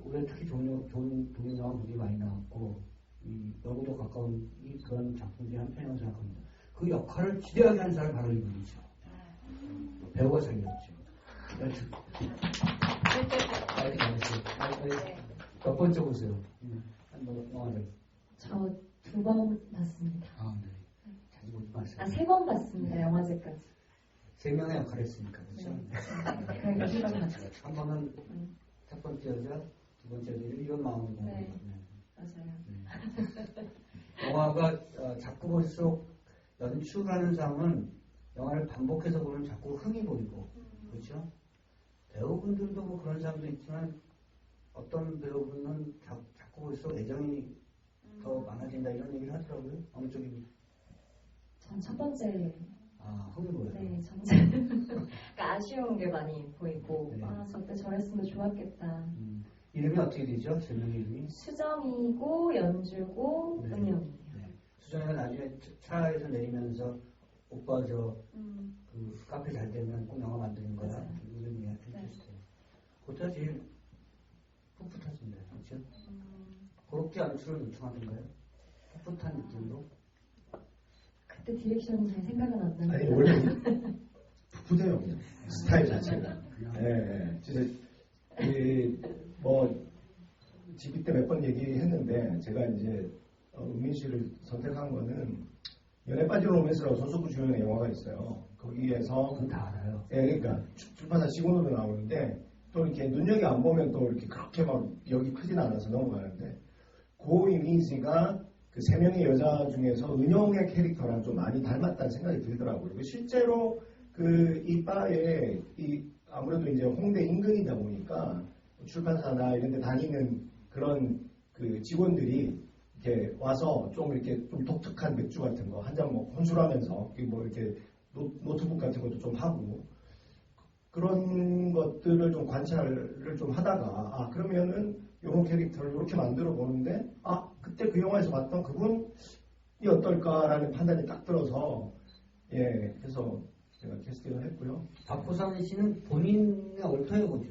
올해 특히 좋은 독일 영화들이 많이 나왔고, 너무도 가까운 그런 작품 중에 한 편이라고 생각합니다. 그 역할을 지대하게 한 사람이 바로 이분이죠. 배우가 살렸죠. 마이크 잡으세요. 몇 번째 보세요? 영화를. 저 2번 봤습니다. 네. 자주 보지 마세요. 3번 봤습니다. 영화제까지. 3명의 역할을 했으니까, 그렇죠? 한 번은 첫 번째 여자, 두 번째 여자, 이런 마음으로 보는 거예요. 맞아요. 영화가 자꾸 볼수록 연출하는 사람은 영화를 반복해서 보면 자꾸 흥이 보이고, 그렇죠? 배우분들도 뭐 그런 사람도 있지만 어떤 배우분은 자꾸 볼수록 애정이 더 많아진다 이런 얘기를 하더라고요. 어느 쪽이? 전 첫 번째. 흥이 보여요. 네, 정말. 그러니까 아쉬운 게 많이 보이고, 네. 저때 저랬으면 좋았겠다. 이름이 어떻게 되죠? 제 명의 이름이? 수정이고 연주고 네. 은영이에요. 네. 수정이가 나중에 차에서 내리면서 오빠 그 카페 잘 되면 꼭 영화 만드는 거야. 맞아요. 이런 이야기 해주셨어요. 그때가 제일 풋풋하신데, 그렇죠? 그렇게 연출을 요청하던가요? 풋풋한 느낌으로? 그때 디렉션이 잘 생각은 안 나는데. 아니 원래 풋풋해요. 그냥 스타일 자체가. 네, 진짜 뭐 집이 때 몇 번 얘기했는데 제가 이제 은민 씨를 선택한 거는 연애 빠진 로맨스라고 손석구 주연의 영화가 있어요. 거기에서 그건 다 알아요. 예, 그러니까 출판사 직원으로 나오는데 또 이렇게 눈여겨 안 보면 또 이렇게 그렇게 막 여기 크진 않아서 넘어가는데 고 이미지가 그 3명의 여자 중에서 은영의 캐릭터랑 좀 많이 닮았다는 생각이 들더라고요. 실제로 그 이 바에 아무래도 이제 홍대 인근이다 보니까 출판사나 이런 데 다니는 그런 그 직원들이 이렇게 와서 좀 이렇게 좀 독특한 맥주 같은 거 한 잔 뭐 혼술하면서 뭐 이렇게 노트북 같은 것도 좀 하고 그런 것들을 좀 관찰을 좀 하다가 그러면은 이런 캐릭터를 이렇게 만들어 보는데 그때 그 영화에서 봤던 그분이 어떨까라는 판단이 딱 들어서 그래서 제가 캐스팅을 했고요. 박호상 씨는 본인의 얼터의 거죠.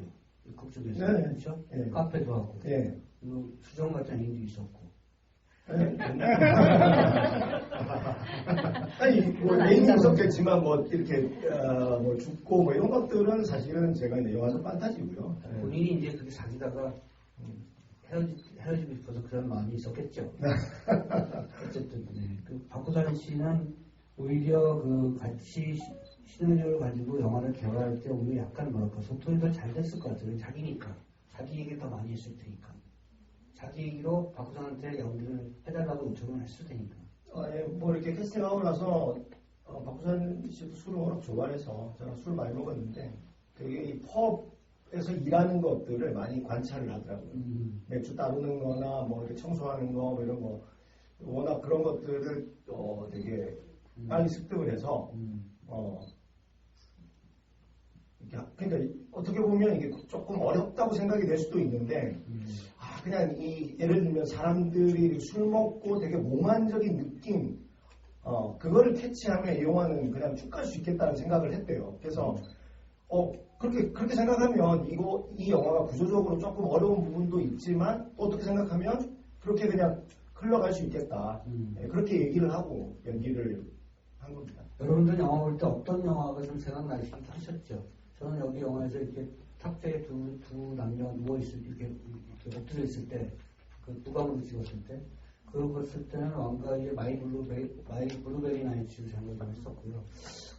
극 중에서. 네. 그렇죠? 네. 카페도 하고. 네. 그리고 수정 같은 애인도 있었고. 아니 뭐 애인이 있었겠지만 뭐 이렇게 뭐 죽고 뭐 이런 것들은 사실은 제가 이제 영화적 판타지고요. 본인이 이제 그렇게 사귀다가 헤어지고 싶어서 그런 마음이 있었겠죠. 어쨌든 그 박호상 씨는 오히려 그 같이 시나리오를 가지고 영화를 개발할 때 오히려 약간 뭐랄까 소통이 더 잘 됐을 것 같아요. 자기니까 자기 얘기를 더 많이 했을 테니까 자기 얘기로 박호상한테 연기를 해달라고 요청을 했을 테니까. 뭐 이렇게 캐스팅하고 나서 박호상 씨도 술을 워낙 좋아해서 제가 술을 많이 먹었는데 되게 이 펍에서 일하는 것들을 많이 관찰을 하더라고요. 맥주 따르는 거나 뭐 이렇게 청소하는 거 뭐 이런 거 워낙 그런 것들을 되게 빨리 습득을 해서 그러니까 어떻게 보면 이게 조금 어렵다고 생각이 될 수도 있는데 그냥 예를 들면 사람들이 술 먹고 되게 몽환적인 느낌 그거를 캐치하면 이 영화는 그냥 쭉 갈 수 있겠다는 생각을 했대요. 그래서 그렇게 생각하면 이 영화가 구조적으로 조금 어려운 부분도 있지만 또 어떻게 생각하면 그렇게 그냥 흘러갈 수 있겠다. 그렇게 얘기를 하고 연기를 한 겁니다. 여러분들 영화 볼 때 어떤 영화가 좀 생각나시기도 하셨죠? 저는 여기 영화에서 이렇게 탁자에 두 남녀가 누워있을 이렇게 엎드려 있을 때, 그 누가무로 찍었을 때, 그걸 봤을 때는 왕가의 마이 블루베리 나이츠를 생각을 했었고요.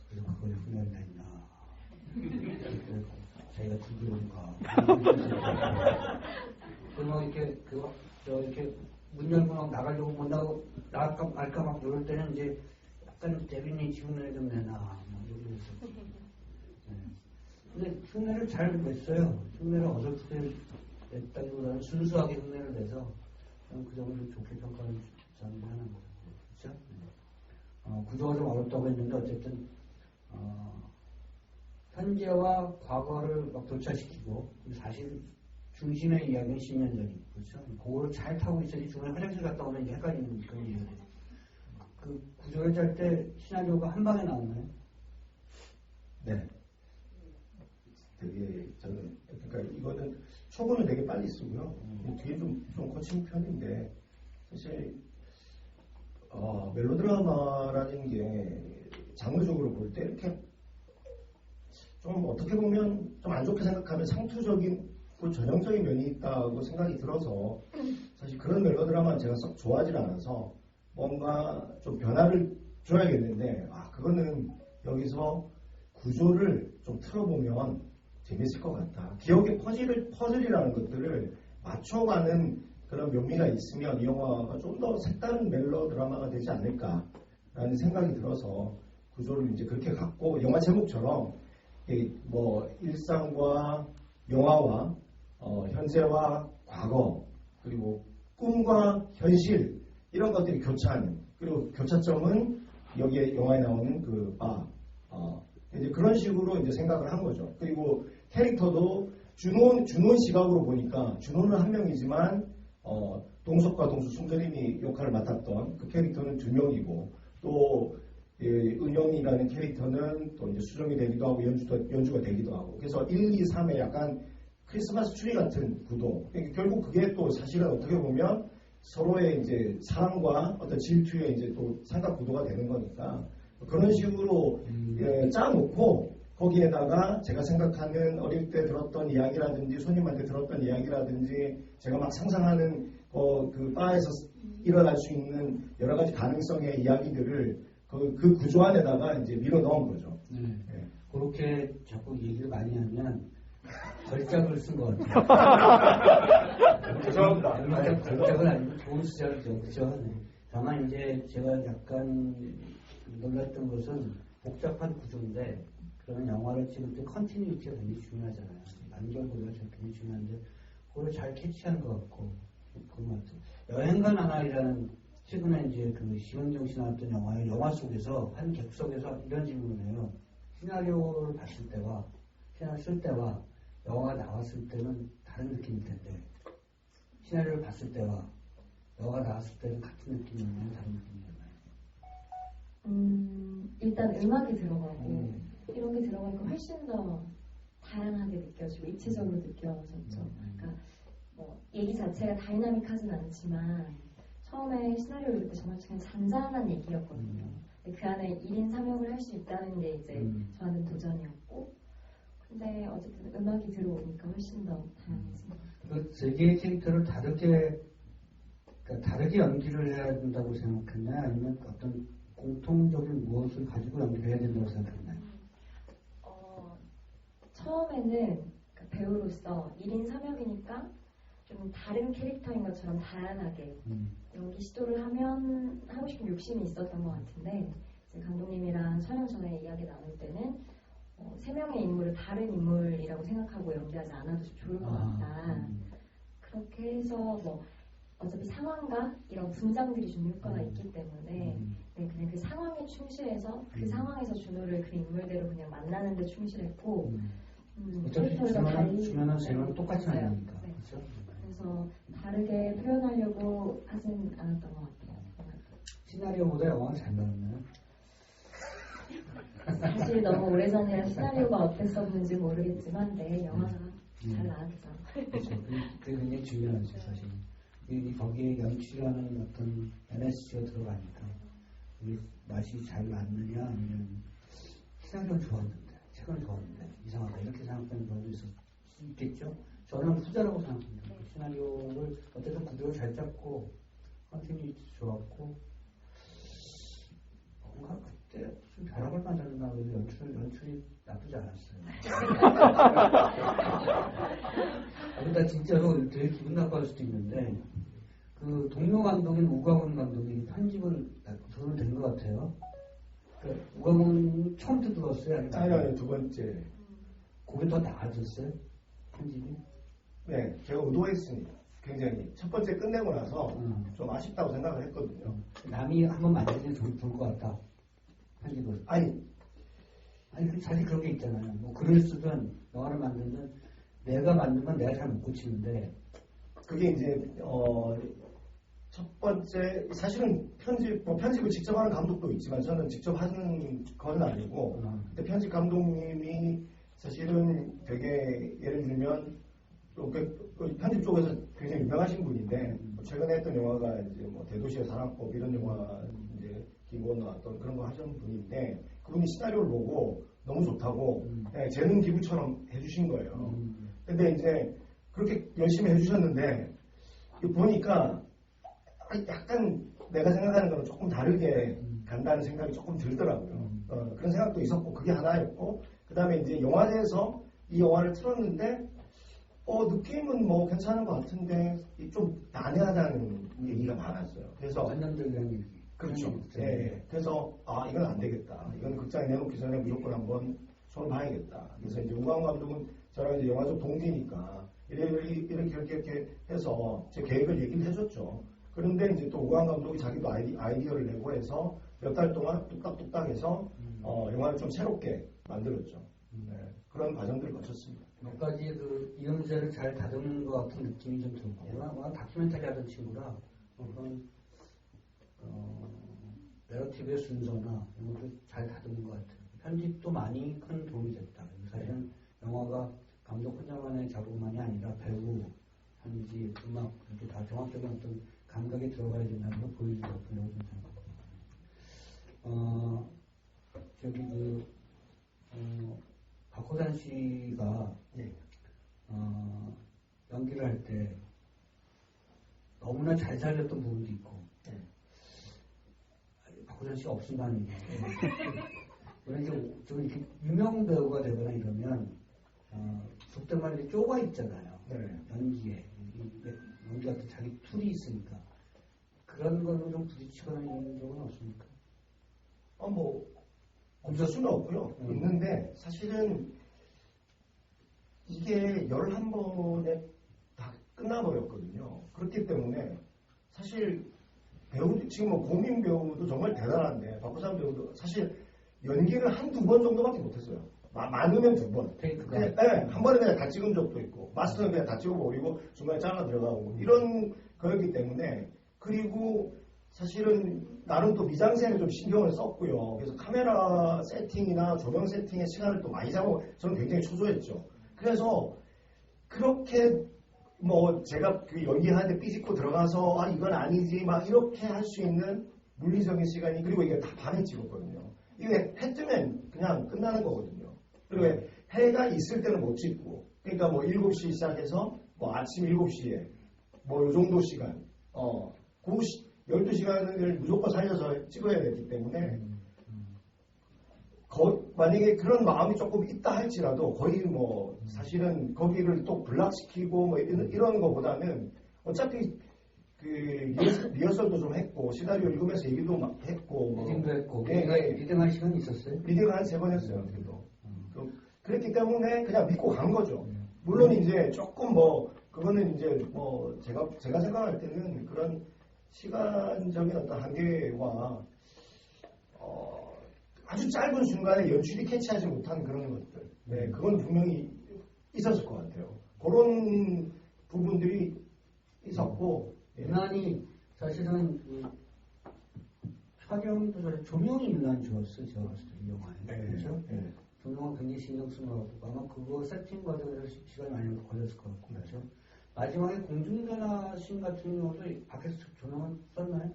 그래서 그걸 훈련을 했나. 자기가 두려운가. 그러면 이렇게 문 열고 막 나가려고 못 나가고, 나갈까 막 이럴 때는 이제 약간 데뷔니 흉내를 좀 내나, 뭐 이러면서. 근데 흉내를 잘 냈어요. 흉내를 어설프게 냈다기보다는 순수하게 흉내를 내서 그 점을 좋게 평가하는 사람이 하는 거예요. 그렇죠? 구조가 좀 어렵다고 했는데 어쨌든 현재와 과거를 막 교차시키고 사실 중심의 이야기는 10년 전이고 그렇죠? 그거를 잘 타고 있어야지 중간에 화장실 갔다 오면 이제 헷갈리는 그런 이야기예요. 그 구조를 짤 때 시나리오가 한 방에 나오나요? 네. 되게 저는 그러니까 이거는 초반은 되게 빨리 쓰고요. 뒤에 좀 거친 편인데 사실 멜로드라마라는 게 장르적으로 볼 때 이렇게 좀 어떻게 보면 좀 안 좋게 생각하면 상투적인 그 전형적인 면이 있다고 생각이 들어서 사실 그런 멜로드라마는 제가 썩 좋아하지 않아서 뭔가 좀 변화를 줘야겠는데 그거는 여기서 구조를 좀 틀어보면 재밌을 것 같다. 기억의 퍼즐이라는 것들을 맞춰가는 그런 묘미가 있으면 이 영화가 좀 더 색다른 멜로드라마가 되지 않을까라는 생각이 들어서 구조를 이제 그렇게 갖고 영화 제목처럼 뭐 일상과 영화와 현재와 과거 그리고 꿈과 현실 이런 것들이 교차하는 그리고 교차점은 여기에 영화에 나오는 이제 그런 식으로 이제 생각을 한 거죠. 그리고 캐릭터도 준호 시각으로 보니까 준호는 한 명이지만 동석과 동수 순돌림이 역할을 맡았던 그 캐릭터는 두 명이고 또 은영이라는 캐릭터는 또 이제 수정이 되기도 하고 연주가 되기도 하고 그래서 1, 2, 3의 약간 크리스마스 트리 같은 구도. 결국 그게 또 사실은 어떻게 보면 서로의 이제 사랑과 어떤 질투의 이제 또 삼각 구도가 되는 거니까 그런 식으로 짜놓고 거기에다가 제가 생각하는 어릴 때 들었던 이야기라든지 손님한테 들었던 이야기라든지 제가 막 상상하는 그 바에서 일어날 수 있는 여러 가지 가능성의 이야기들을 그 구조 안에다가 이제 밀어 넣은 거죠. 그렇게 자꾸 얘기를 많이 하면 걸작을 쓴 것 같아요. 죄송합니다. 걸작은 아니고 좋은 수작이죠. 그렇죠? 다만 이제 제가 약간 놀랐던 것은 복잡한 구조인데 그러면 영화를 찍을 때 컨티뉴티가 굉장히 중요하잖아요. 연결고리가 굉장히 중요한데 그걸 잘 캐치한 것 같고 그런 것 같아요. 여행가 나날이라는 최근에 이제 그 심은정 씨 나왔던 영화 속에서 한 객석에서 이런 질문을 해요. 시나리오를 봤을 때와 시나리오 쓸 때와 영화가 나왔을 때는 다른 느낌일 텐데 시나리오를 봤을 때와 영화가 나왔을 때는 같은 느낌이었나요? 다른 느낌이었나요? 일단 음악이 들어가고 이런 게 들어가니까 훨씬 더 다양하게 느껴지고 입체적으로 느껴졌죠. 그러니까 뭐 얘기 자체가 다이나믹하진 않지만 처음에 시나리오 읽을 때 정말 그냥 잔잔한 얘기였거든요. 근데 그 안에 1인 3역을 할 수 있다는 게 이제 저한테는 도전이었고 근데 어쨌든 음악이 들어오니까 훨씬 더 다양해진 것 같아요. 그 세 개의 캐릭터를 다르게 연기를 해야 된다고 생각했나요? 아니면 어떤 공통적인 무엇을 가지고 연기를 해야 된다고 생각했나요? 처음에는 배우로서 1인 3역이니까 좀 다른 캐릭터인 것처럼 다양하게 연기 시도를 하고 싶은 욕심이 있었던 것 같은데 이제 감독님이랑 촬영 전에 이야기 나눌 때는 3명의 인물을 다른 인물이라고 생각하고 연기하지 않아도 좋을 것 같다. 그렇게 해서 뭐 어차피 상황과 이런 분장들이 좀 효과가 있기 때문에 그냥 그 상황에 충실해서 그 상황에서 준호를 그 인물대로 그냥 만나는 데 충실했고 어차피 주면은 쟤는 똑같이 나니까. 네. 그렇죠? 그래서 다르게 표현하려고 하진 않았던 것 같아요. 시나리오보다 영화가 잘 나왔나요? 사실 너무 오래전이라 시나리오가 어땠었는지 모르겠지만 영화가 잘 나왔죠. 그렇죠. 그게 굉장히 중요하죠, 사실. 거기에 연출하는 어떤 MSG가 들어가니까 이게 맛이 잘 맞느냐 아니면 시나리오는 좋았는데 책은 좋았는데 이상하다 이렇게 생각하는 분도 있을 수 있겠죠. 저는 후자라고 생각합니다. 시나리오를 어쨌든 구조를 잘 잡고 컨티뉴티 좋았고 뭔가 그때 무슨 벼락을 맞았나 그래서 연출이 나쁘지 않았어요. 그러니까 진짜로 되게 기분 나빠할 수도 있는데 그 동료 감독인 우광훈 감독이 편집을 저는 된 것 같아요. 그러니까 우광훈 처음부터 들었어요? 아니요, 두 번째. 그게 더 나아졌어요? 편집이? 네, 제가 의도했습니다. 굉장히 첫 번째 끝내고 나서 좀 아쉽다고 생각을 했거든요. 남이 한번 만들면 좋을 것 같다. 편집을. 아니 사실 그런 게 있잖아요. 뭐 글을 쓰든 영화를 만들든 내가 만든 건 내가 잘 못 고치는데 그게 이제 첫 번째 사실은 편집을 직접 하는 감독도 있지만 저는 직접 하는 건 아니고 근데 편집 감독님이 사실은 되게 예를 들면 편집 쪽에서 굉장히 유명하신 분인데 최근에 했던 영화가 이제 뭐 대도시의 사랑법 이런 영화 이제 기본 나왔던 그런 거 하시는 분인데 그분이 시나리오를 보고 너무 좋다고 재능 기부처럼 해주신 거예요. 근데 이제 그렇게 열심히 해주셨는데 보니까 약간 내가 생각하는 거는 조금 다르게 간다는 생각이 조금 들더라고요. 그런 생각도 있었고 그게 하나였고 그 다음에 이제 영화제에서 이 영화를 틀었는데 느낌은 뭐 괜찮은 것 같은데 좀 난해하다는 얘기가 많았어요. 그래서 관념들이라는 얘기. 그렇죠. 예. 그래서 이건 안 되겠다. 이건 극장에 내놓기 전에 무조건 한번 손을 봐야겠다. 그래서 이제 우광 감독은 저랑 이제 영화적 동기니까 이렇게 해서 제 계획을 얘기를 해줬죠. 그런데 이제 또 우광 감독이 자기도 아이디어를 내고 해서 몇 달 동안 뚝딱뚝딱 해서 영화를 좀 새롭게 만들었죠. 네. 그런 과정들을 거쳤습니다. 몇 가지 그 이음새를 잘 다듬는 것 같은 느낌이 좀 들고, 워낙 다큐멘터리 하던 친구라 그런 내러티브의 순서나 이런 것도 잘 다듬는 것 같아요. 편집도 많이 큰 도움이 됐다. 사실은 영화가 감독 혼자만의 작업만이 아니라 배우, 편집, 음악 이렇게 다 종합적인 어떤 감각이 들어가야 된다는 걸 보여준 작품이라고 좀 생각합니다. 저기 박호산 씨가 연기를 할 때 너무나 잘 살렸던 부분도 있고 박호산 씨가 없으면 그러니까 좀 이렇게 유명 배우가 되거나 이러면 속된 말로 쪼가 있잖아요. 연기에 연기가 또 자기 툴이 있으니까 그런 걸로 좀 부딪히거나 이런 적은 없습니까? 뭐 없을 수는 없고요. 있는데 사실은 이게 11번에 다 끝나버렸거든요. 그렇기 때문에 사실 배우들 지금 뭐 고민 배우도 정말 대단한데 박호산 배우도 사실 연기를 한두 번 정도밖에 못했어요. 많으면 2번. 한 번에 그냥 다 찍은 적도 있고 마스터는 그냥 다 찍어버리고 중간에 잘라 들어가고 이런 거였기 때문에 그리고 사실은 나름 또 미장센에 좀 신경을 썼고요. 그래서 카메라 세팅이나 조명 세팅의 시간을 또 많이 잡고 저는 굉장히 초조했죠. 그래서 그렇게 뭐 제가 그 연기하는데 삐집고 들어가서 이건 아니지 막 이렇게 할 수 있는 물리적인 시간이 그리고 이게 다 밤에 찍었거든요. 이게 해 뜨면 그냥 끝나는 거거든요. 그리고 해가 있을 때는 못 찍고 그러니까 뭐 7시 시작해서 뭐 아침 7시에 뭐 요 정도 시간 12시간을 무조건 살려서 찍어야 되기 때문에 만약에 그런 마음이 조금 있다 할지라도 거의 뭐 사실은 거기를 또 블락시키고 뭐 이런 거보다는 어차피 그 리허설도 좀 했고 시나리오 읽으면서 얘기도 막 했고 리딩도 했고 리딩할 시간이 있었어요? 리딩을 한 3번 했어요. 그래도 그랬기 때문에 그냥 믿고 간 거죠. 물론 이제 조금 뭐 그거는 이제 뭐 제가 생각할 때는 그런 시간적인 어떤 한계와 아주 짧은 순간에 연출이 캐치하지 못한 그런 것들. 네, 그건 분명히 있었을 것 같아요. 그런 부분들이 있었고. 유난히 사실은 촬영도 사실 조명이 유난히 좋았어요. 제가 봤을 때 이 영화에. 그렇죠? 조명을 굉장히 신경 쓴 것 같고 아마 그거 세팅 과정에서 시간이 많이 걸렸을 것 같고 그렇죠? 마지막에 공중전화 씬 같은 경우도 밖에서 조명을 썼나요?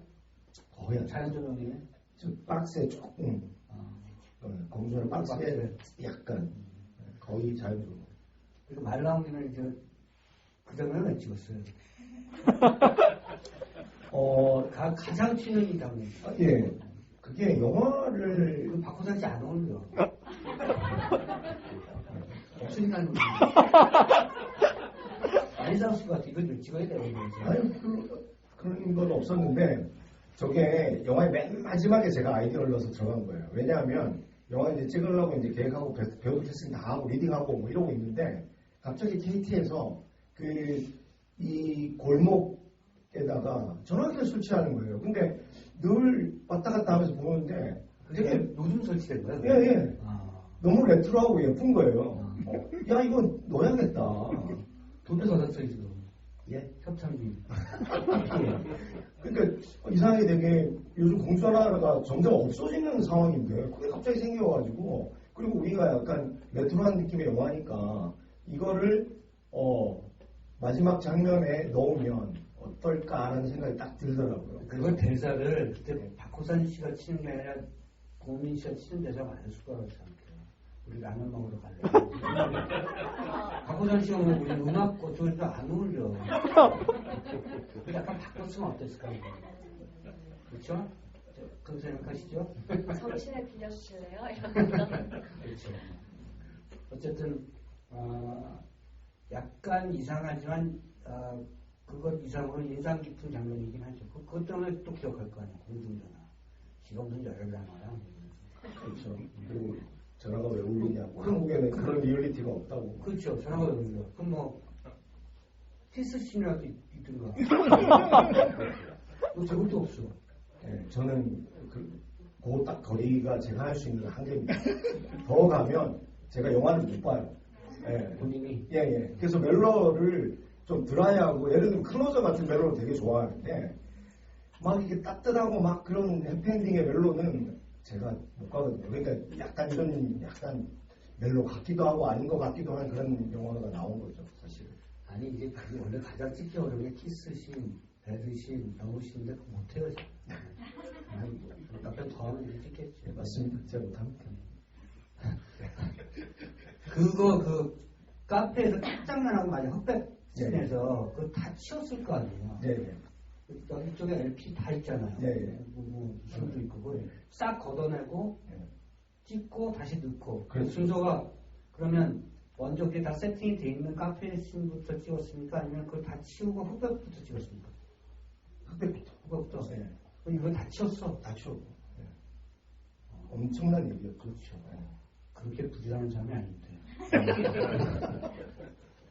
거의 안 자연 조명이네. 저 박스에 조금 공중전화 박스에 약간 거의 자연 조명. 그리고 말 나온 김에 이제 그 장면을 왜 찍었어요? 가장 튀는 이 장면. 예. 그게 영화를 박호산 씨 안 어울려. 목소리 나는 거. 아리사우스 같아. 이걸 찍어야 되는 거지. 아니 그런 건 없었는데 저게 영화의 맨 마지막에 제가 아이디어를 넣어서 들어간 거예요. 왜냐하면 영화 이제 찍으려고 이제 계획하고 배우도 캐스팅 다 하고 리딩하고 뭐 이러고 있는데 갑자기 KT에서 이 골목에다가 전화기를 설치하는 거예요. 근데 늘 왔다 갔다 하면서 보는데 되게 요즘 설치된 거야? 예. 너무 레트로하고 예쁜 거예요. 야 이거 넣어야겠다. 돈도 더 샀어요 지금. 예? 협찬비. 그러니까 이상하게 되게 요즘 공중전화가 점점 없어지는 상황인데 그게 갑자기 생겨가지고 그리고 우리가 약간 레트로한 느낌의 영화니까 이거를 마지막 장면에 넣으면 어떨까라는 생각이 딱 들더라고요. 그걸 대사를 그때 박호선 씨가 치는 게 아니라 고민 씨가 치는 대사가 많을 수가 있지 않게요. 우리 라면 먹으러 갈래. 박호선 씨가 뭐 우리 음악 쪽에서 안 어울려. 약간 바꿨으면 어땠을까? 그렇죠? 그렇게 생각하시죠? 정신을 빌려주실래요? 그렇죠. 어쨌든 약간 이상하지만 그것 이상으로 인상 깊은 장면이긴 하죠. 그것 때문에 또 기억할 거 아니에요. 공중전화. 지가 무슨 열혈남아야. 그렇죠. 그리고 전화가 왜 울리냐고. 한국에는 그런 리얼리티가 없다고. 그렇죠. 전화가 왜 울려. 그럼 뭐 키스씬이라도 있든가. 뭐 저것도 없어. 네, 저는 그 딱 거리가 제가 할 수 있는 한계입니다. 더 가면 제가 영화를 못 봐요. 예. 본인이. 예. 그래서 멜로를 좀 드라이하고, 예를 들면 클로저 같은 멜로를 되게 좋아하는데, 막 이게 따뜻하고 막 그런 해피엔딩의 멜로는 제가 못 가거든요. 그러니까 약간 이런 약간 멜로 같기도 하고 아닌 것 같기도 한 그런 영화가 나온 거죠, 사실. 아니 이게 그게 원래 가장 찍기 어려운 게 키스씬, 배드씬, 러브씬인데 그거 못해요. 앞에 더 하면 이제 찍겠지. 네, 맞습니다. 제가 못합니다. 그거 카페에서 짝장난하고 만약 흑백씬에서 그거 다 치웠을 거 아니에요. 네. 이쪽에 LP 다 있잖아요. 네. 뭐 술도 있고 그걸 싹 걷어내고 네. 찍고 다시 넣고. 그렇죠. 순서가 그러면 먼저 그게 다 세팅이 돼 있는 카페 씬부터 찍었습니까? 아니면 그걸 다 치우고 흑백부터 찍었습니까? 흑백부터. 네. 이거 다 치웠어. 다 치웠고. 네. 엄청난 일이었죠. 그렇죠. 그렇게 부지런한 사람이 아닌데.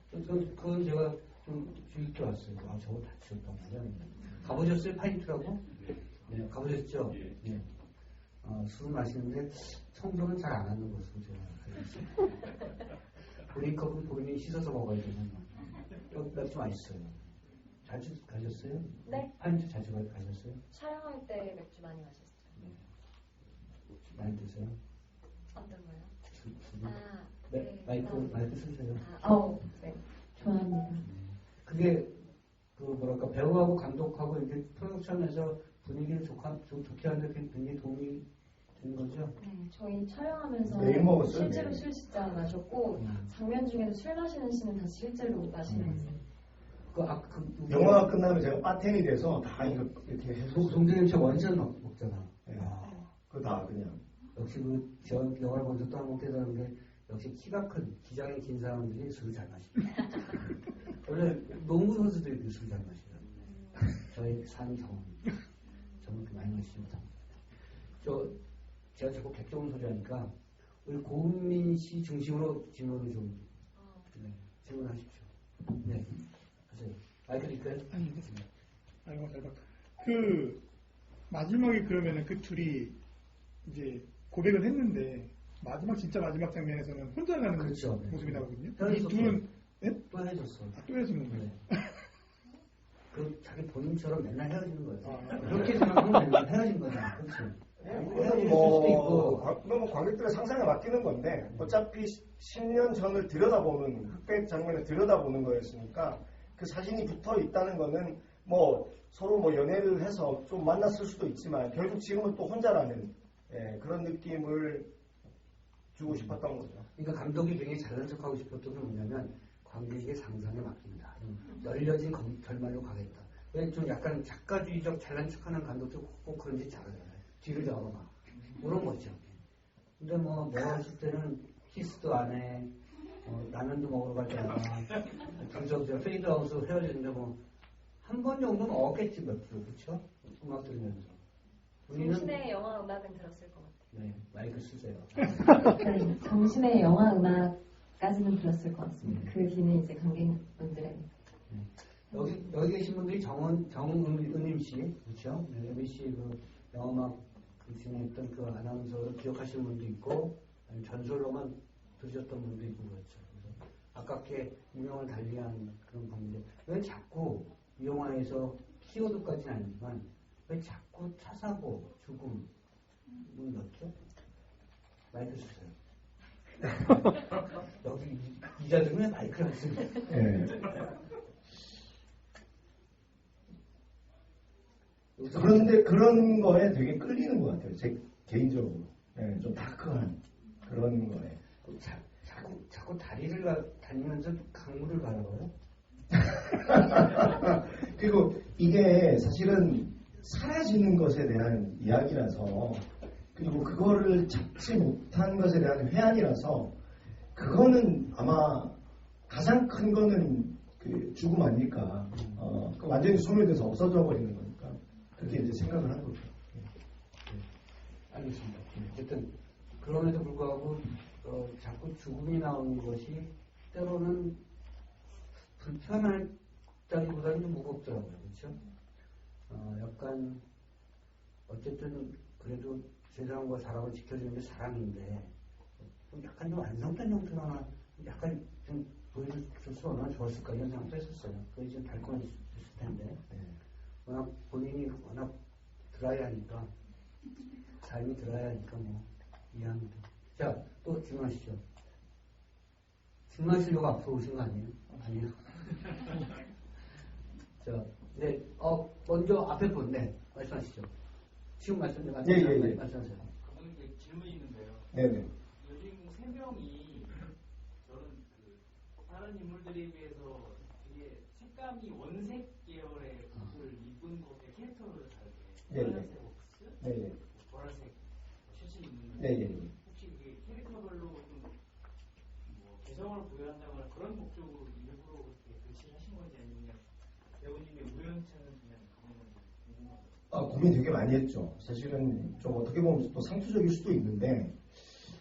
그건 제가 좀 주의 깊게 왔어요. 저거 다 치웠단 말이야. 가보셨어요? 파인트라고? 네, 가보셨죠? 네. 술 마시는데 청소는 잘 안 하는 것으로 제가 알겠어요. 보니컵은 본인이 씻어서 먹어야 되는 맥주 맛있어요. 자주 가셨어요? 네. 파인트 자주 가셨어요? 촬영할 때 맥주 많이 마셨어요. 네. 많이 드세요? 어떤 거요? 네. 마이크 쓰세요. 네. 좋아합니다. 그게 뭐랄까 배우하고 감독하고 이렇게 프로덕션에서 분위기를 좋게 하는데 굉장히 도움이 되는 거죠. 네, 저희 촬영하면서 매일 먹었어요, 실제로 매일. 술 진짜 마셨고 장면 중에도 술 마시는 씬은 다 실제로 마시는 씬. 영화가 끝나면 제가 바텐이 돼서 다 이렇게 해서 동생님 저 원샷 먹잖아. 네. 그거 다 그냥 역시 저 영화를 보면서 또 한 번 깨달은 게 역시 키가 큰 기장이 긴 사람들이 술을 잘 마십니다. 원래 농구 선수들이 술을 잘 마시거든요. 저희 산 경험. 저는 그 많이 마시지 못합니다. 제가 자꾸 객정은 소리 하니까 우리 고은민 씨 중심으로 질문을 좀 질문하십시오. 네. 하세요. 마이크 드릴까요? 아니, 됐습니다. 아이고, 잘 봤다. 마지막에 그러면은 그 둘이 이제 고백을 했는데, 진짜 마지막 장면에서는 혼자 가는 그렇죠. 모습이 나오거든요. 이 헤어졌어. 둘은, 네? 또 헤어졌어. 또 헤어지는 거예요. 자기 본인처럼 맨날 헤어지는 거예요. 아. 그렇게 생각하면 맨날 헤어진 거잖아. 그렇지? 헤어질 수도 있고. 그건 관객들의 상상에 맡기는 건데 어차피 10년 전을 들여다보는 흑백 장면을 들여다보는 거였으니까 그 사진이 붙어 있다는 거는 서로 연애를 해서 좀 만났을 수도 있지만 결국 지금은 또 혼자라는 그런 느낌을 주고 싶었던 거죠. 그러니까 감독이 굉장히 잘난 척하고 싶었던 건 뭐냐면 관객의 상상에 맡긴다. 열려진 결말로 가겠다. 왜 좀 약간 작가주의적 잘난 척하는 감독도 꼭 그런 짓 잘하잖아요. 뒤를 잡아가. 그런 거죠. 근데 뭐 하실 때는 키스도 안 해. 라면도 먹으러 가잖아. 둘이서 페이드아웃으로 헤어지는데 한 번 정도는 얻겠지 몇 프로. 그렇죠? 음악 들으면서. 정신의 영화 음악은 들었을 것 같아요. 네, 마이크 쓰세요. 네, 정신의 영화 음악까지는 들었을 것 같습니다. 그 뒤는 이제 관객분들의. 여기 계신 분들이 정은임 씨, 그렇죠? 네, MBC 영화음악 진행했던 그 아나운서를 기억하시는 분도 있고, 아니면 전설로만 들으셨던 분도 있고 그렇죠. 그래서 아깝게 유명을 달리한 그런 분인데 왜 자꾸 이 영화에서 키워드까지는 아니지만 왜 자꾸 차 사고 죽음을 넣죠? 마이크 주세요. 여기 기자들은 왜 마이크를 안 쓰냐? 그런데 그런 거에 되게 끌리는 것 같아요. 제 개인적으로. 예, 좀 다크한 그런 거에. 자꾸 다리를 다니면서 강물을 바라봐요. 그리고 이게 사실은 사라지는 것에 대한 이야기라서, 그리고 그거를 잡지 못한 것에 대한 회한이라서, 그거는 아마 가장 큰 거는 그 죽음 아닐까. 그 완전히 소멸돼서 없어져 버리는 거니까. 그렇게 이제 생각을 하는 거죠. 알겠습니다. 어쨌든 그럼에도 불구하고 자꾸 죽음이 나오는 것이 때로는 불편하다기보다는 좀 무겁더라고요. 그렇죠? 약간 어쨌든 그래도 세상과 사람을 지켜주는 게 사랑인데 약간 좀 완성된 형태로나 약간 좀 보여줬으면 얼마나 좋았을까 이런 생각도 했었어요. 그게 좀 달콤했을 텐데 워낙 본인이 워낙 드라이하니까 삶이 드라이하니까 뭐 이해합니다. 자, 또 질문하시죠. 질문하시려고 앞으로 오신 거 아니에요? 아니에요. 자, 네, 먼저 앞에 분, 네, 말씀하시죠. 지금 말씀하세요. 예. 말씀하세요. 그분 질문이 있는데요. 네네. 여주인공 3명이 저는 다른 인물들에 비해서 되게 색감이 원색 계열의 옷을 입은 것에 캐릭터를 다르게 빨간색 옥스, 네네. 보라색 셔츠 입는 네네. 혹시 그게 캐릭터별로 좀 뭐 개성을 부여한다거나 그런 목적으로 일부러 그렇게 배치를 하신 건지 아니면 배우님의 우연찮은 그냥 그런 건지 궁금합니다. 고민 되게 많이 했죠. 사실은 좀 어떻게 보면 또 상투적일 수도 있는데,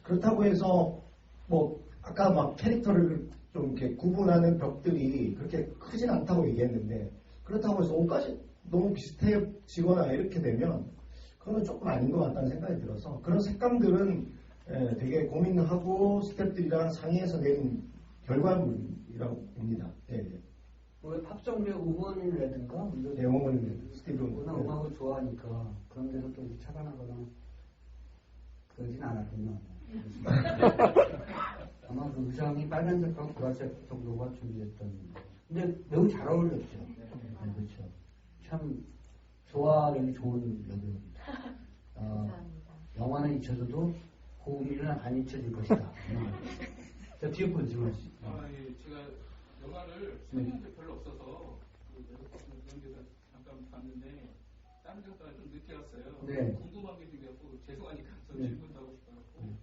그렇다고 해서 뭐 아까 막 캐릭터를 좀 이렇게 구분하는 벽들이 그렇게 크진 않다고 얘기했는데, 그렇다고 해서 옷까지 너무 비슷해지거나 이렇게 되면 그거는 조금 아닌 것 같다는 생각이 들어서, 그런 색감들은 되게 고민하고 스태프들이랑 상의해서 낸 결과물이라고 봅니다. 뭐 팝송의 음원이라든가 내용은 스티븐 워낙 음악을 좋아하니까 그런 데서 또 차단하거나 그러진 않았군요. 아마 그 의상이 빨간색하고 보라색 정도가 준비됐던. 근데 매우 잘 어울렸죠. 네, 그렇죠. 참 소화력이 좋은 여배우. 감사합니다. 영화는 잊혀져도 고음이는 안 잊혀질 것이다. 자, 뒤에 분 질문하시죠. 예, 제가 영화를 설명한 게 별로 없어서 그런 데서 잠깐 봤는데 다른 데보다 좀 늦게 왔어요. 네. 궁금한 게 생겨서 죄송하니까 저 네. 질문도 하고 싶어갖고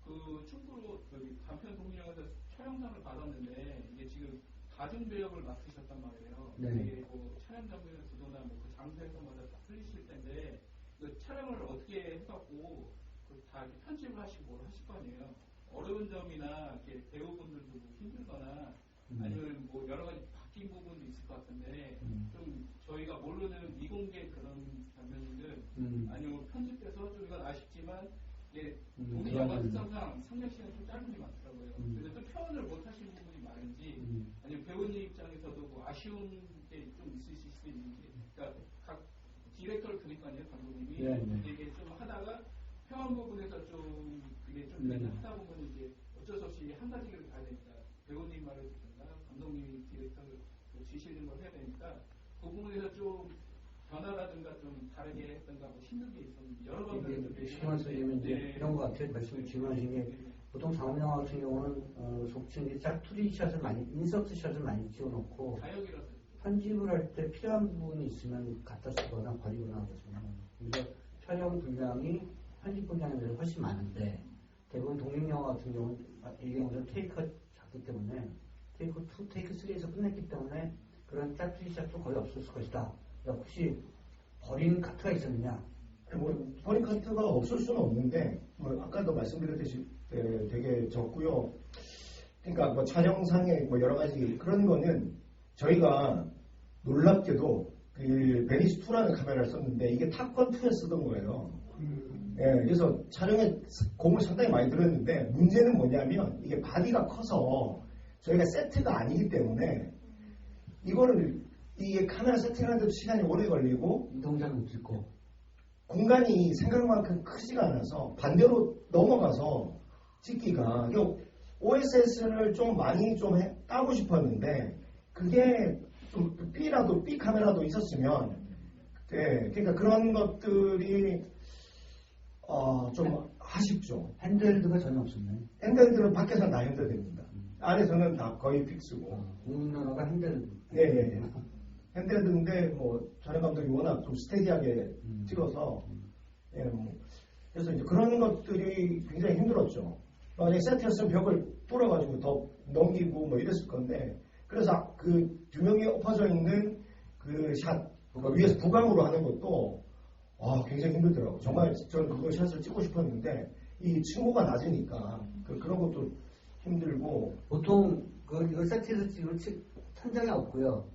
그 충북으로 단편 독립영화에서 촬영상을 받았는데 이게 지금 다중 배역을 맡으셨단 말이에요. 네. 이게 뭐 촬영 장면의 구도나 뭐 그 장소에서마다 다 틀리실 텐데 그 촬영을 어떻게 해갖고 다 이렇게 편집을 하시고 뭘 하실 거 아니에요. 어려운 점이나 이렇게 배우분들도 뭐 힘들거나 아니면 뭐 여러 가지 바뀐 부분도 있을 것 같은데 좀 저희가 모르는 미공개 그런 장면들 아니면 편집돼서 좀 이건 아쉽지만 이게 독립영화 특성상 상영 시간이 좀 짧은 게 많더라고요. 근데 또 표현을 못 하시는 부분이 많은지 아니면 배우님 입장에서도 뭐 아쉬운 게 좀 있으실 수 있는지, 그러니까 각 디렉터를 두니까요, 감독님이. 근데 이게 좀 하다가 표현 부분에서 좀 그게 좀 하다 보면 이제 어쩔 수 없이 한 가지 길을 가야 되니까 배우님 말을 듣든가 감독님이 디렉터 지시는 걸 해야 되니까 그 부분에서 좀 변화라든가 좀 다르게 했던가 뭐 힘든 게 있었는지 여러 가지 신경 쓰이면 이제 이런 것 같아요. 말씀을 질문하신 게 보통 장면영화 같은 경우는 속칭 짝투리 샷을 많이 인서트 샷을 많이 찍어놓고 자역이라서 편집을 할 때 필요한 부분이 있으면 갖다 쓰거나 버리거나 그렇습니다. 그래서 촬영 분량이 편집 분량에 비해서 훨씬 많은데 대부분 독립영화 같은 경우는 이 경우는 테이크가 작기 때문에 테이크 2, 테이크 3에서 끝냈기 때문에 그런 짝투리 샷도 거의 없었을 것이다. 혹시 버린 카트가 있었느냐? 뭐 버린 카트가 없을 수는 없는데, 뭐 아까도 말씀드렸듯이 되게 적고요. 그러니까 뭐 촬영상의 뭐 여러 가지 그런 거는 저희가 놀랍게도 그 베니스 2라는 카메라를 썼는데 이게 탑건 2에 쓰던 거예요. 그래서 촬영에 공을 상당히 많이 들었는데 문제는 뭐냐면 이게 바디가 커서 저희가 세트가 아니기 때문에 이거를 이게 카메라 세팅하는데도 시간이 오래 걸리고 이동작은 없고 공간이 생각만큼 크지가 않아서 반대로 넘어가서 찍기가 OSS를 좀 많이 좀 따고 싶었는데 그게 좀 B 카메라도 있었으면 네, 그러니까 그런 것들이 좀 아쉽죠. 핸드헬드가 전혀 없었네. 핸들들은 밖에서 다 핸들됩니다. 안에서는 다 거의 픽스고. 우리나라가 핸드헬드. 예, 예, 예. 핸들드인데 뭐 전현 감독이 워낙 좀 스테디하게 찍어서 예, 뭐 그래서 이제 그런 것들이 굉장히 힘들었죠. 만약에 세트였으면 벽을 뚫어가지고 더 넘기고 뭐 이랬을 건데 그래서 그 두 명이 엎어져 있는 그 샷 위에서 부강으로 하는 것도 굉장히 힘들더라고요. 정말 저는 그거 샷을 찍고 싶었는데 이 층고가 낮으니까 그런 것도 힘들고 보통 이거 세트에서 찍을 천장이 없고요.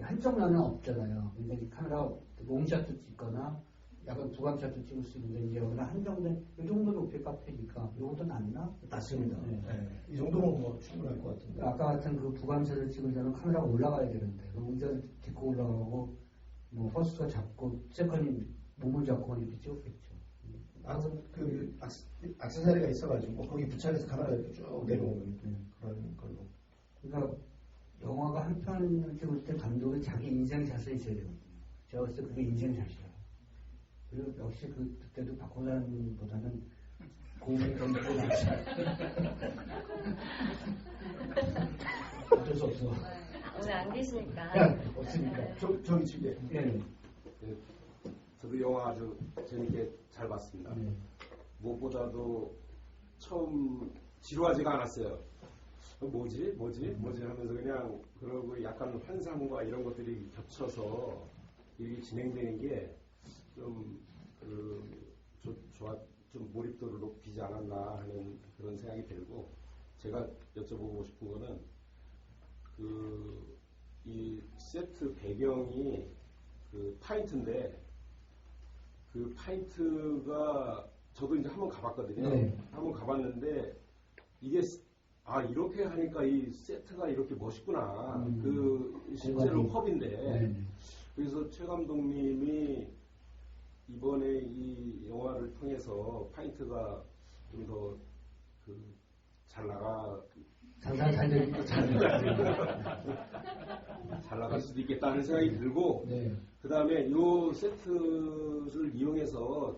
한쪽 면은 없잖아요. 근데 이 카메라 롱샷도 찍거나 약간 부감샷도 찍을 수 있는데 이제 여기는 한정된 이 정도 높이 카페니까 이것도 낫나? 낮습니다. 네. 네. 이 정도면 뭐 충분할 것 같은데. 아까 같은 그 부감샷을 찍을 때는 카메라가 올라가야 되는데 의자를 딛고 올라가고 뭐 퍼스가 잡고 세컨이 몸을 잡고 이렇게 찍었겠죠. 그 액세서리가 있어가지고 거기 부착해서 카메라가 이렇게 쭉 내려오는 그런 걸로. 그러니까 영화가 한 편을 찍을 때 감독이 자기 인생샷을 있어야 되거든요. 제가 봤을 때 그게 인생샷이야. 그리고 역시 그때도 박호산보다는 고음의 감독이 낫지. 어쩔 수 없어. 오늘 안 계시니까. 없으니까. 저기 집에. 예. 네, 저도 영화 아주 재밌게 잘 봤습니다. 무엇보다도 처음 지루하지가 않았어요. 뭐지 하면서 그냥 그러고 약간 환상과 이런 것들이 겹쳐서 이게 진행되는 게 좀 몰입도를 높이지 않았나 하는 그런 생각이 들고 제가 여쭤보고 싶은 거는 이 세트 배경이 그 파인트인데 그 파인트가 저도 이제 한번 가봤거든요. 네. 한번 가봤는데 이게 이렇게 하니까 이 세트가 이렇게 멋있구나. 실제로 펍인데 네. 그래서 최 감독님이 이번에 이 영화를 통해서 파인트가 좀 더 잘 장사 잘 되니까 잘 나갈 수도 있겠다 하는 생각이 들고 네. 그 다음에 이 세트를 이용해서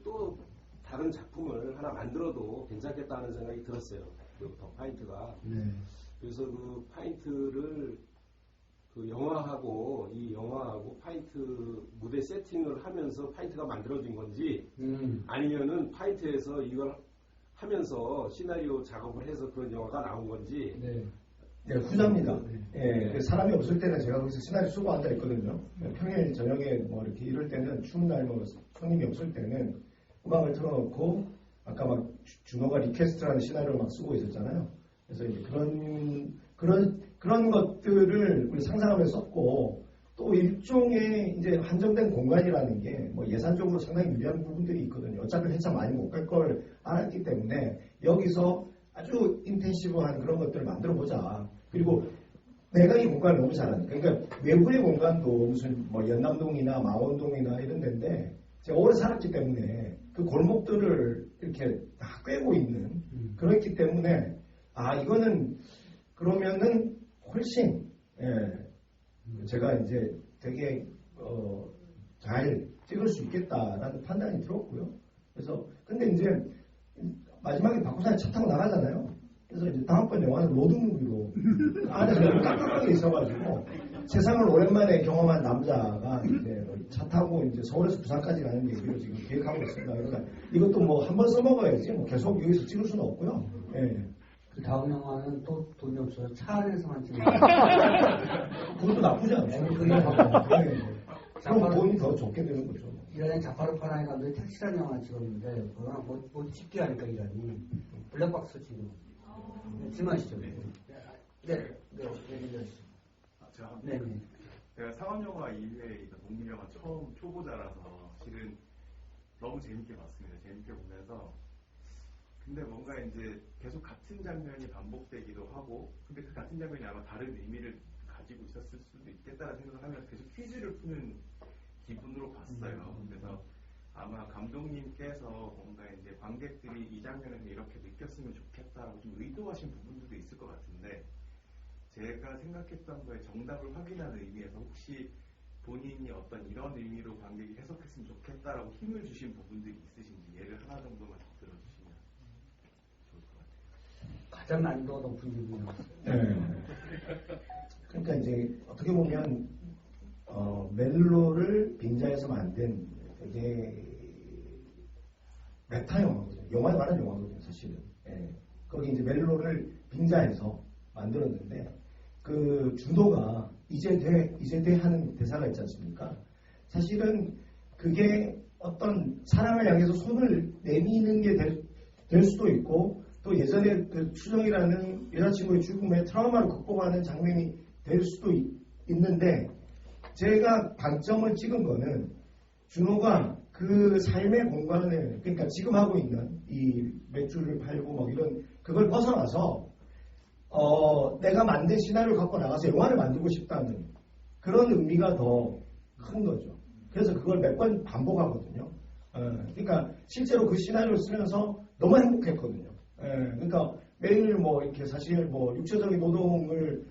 또 다른 작품을 하나 만들어도 괜찮겠다는 생각이 들었어요. 더 파인트가. 네. 그래서 그 파인트를 이 영화하고 파인트 무대 세팅을 하면서 파인트가 만들어진 건지 아니면은 파인트에서 이걸 하면서 시나리오 작업을 해서 그런 영화가 나온 건지 네, 후자입니다. 예, 사람이 없을 때는 제가 거기서 시나리오 쓰고 앉아 있거든요. 평일 저녁에 뭐 이렇게 이럴 때는 추운 날 뭐 손님이 없을 때는 음악을 틀어놓고 아까 막 준호가 리퀘스트라는 시나리오를 막 쓰고 있었잖아요. 그래서 이제 그런 것들을 우리 상상하면서 썼고 또 일종의 이제 한정된 공간이라는 게 뭐 예산적으로 상당히 유리한 부분들이 있거든요. 어차피 회차 많이 못 갈 걸 알았기 때문에 여기서 아주 인텐시브한 그런 것들을 만들어 보자. 그리고 내가 이 공간을 너무 잘하니까. 그러니까 외부의 공간도 무슨 뭐 연남동이나 마원동이나 이런 데인데 제가 오래 살았기 때문에 그 골목들을 이렇게 다 꿰고 있는 그렇기 때문에 이거는 그러면은 훨씬 제가 이제 되게 잘 찍을 수 있겠다라는 판단이 들었고요. 그래서 근데 이제 마지막에 박호산이 차 타고 나가잖아요. 그래서 이제 다음번 영화는 로드무비로 안에서 깜깜하게 있어가지고 세상을 오랜만에 경험한 남자가 이제 차 타고 이제 서울에서 부산까지 가는 얘기로 지금 계획하고 있습니다. 그러니까 이것도 뭐 한 번 써먹어야지 뭐 계속 여기서 찍을 수는 없고요. 예. 그 다음 영화는 또 돈이 없어서 차 안에서만 찍는 그것도 나쁘지 않죠. 그럼 돈이 더 적게 되는 거죠. 이란의 자파르파나이 감독이 택시라는 영화 찍었는데 그거는 뭐 찍게 하니까 이란이 블랙박스 찍은 질문하시죠. 네, 얘기하시죠. 제가 네. 제가 상업영화 이외에 독립영화 처음 초보자라서 실은 너무 재밌게 봤습니다. 재밌게 보면서 근데 뭔가 이제 계속 같은 장면이 반복되기도 하고 근데 그 같은 장면이 아마 다른 의미를 가지고 있었을 수도 있겠다는 생각을 하면서 계속 퀴즈를 푸는 기분으로 봤어요. 그래서 아마 감독님께서 뭔가 이제 관객들이 이 장면에서 이렇게 느꼈으면 좋겠다라고 좀 의도하신 부분들도 있을 것 같은데 제가 생각했던 거에 정답을 확인하는 의미에서 혹시 본인이 어떤 이런 의미로 관객이 해석했으면 좋겠다라고 힘을 주신 부분들이 있으신지 예를 하나 정도만 들어주시면 좋을 것 같아요. 가장 난이도가 높은 부분이요. 네. 그러니까 이제 어떻게 보면 멜로를 빙자해서 만든 되게 메타 영화거든요. 영화에 관한 영화거든요, 사실은. 예. 거기 이제 멜로를 빙자해서 만들었는데 그 준호가 이제 돼 하는 대사가 있지 않습니까? 사실은 그게 어떤 사랑을 향해서 손을 내미는 게 될 수도 있고 또 예전에 그 추정이라는 여자친구의 죽음에 트라우마를 극복하는 장면이 될 수도 있는데 제가 방점을 찍은 거는 준호가 그 삶의 공간을 그러니까 지금 하고 있는 이 맥주를 팔고 뭐 이런 그걸 벗어나서 내가 만든 시나리오를 갖고 나가서 영화를 만들고 싶다는 그런 의미가 더 큰 거죠. 그래서 그걸 몇 번 반복하거든요. 그러니까 실제로 그 시나리오를 쓰면서 너무 행복했거든요. 그러니까 매일 뭐 이렇게 사실 뭐 육체적인 노동을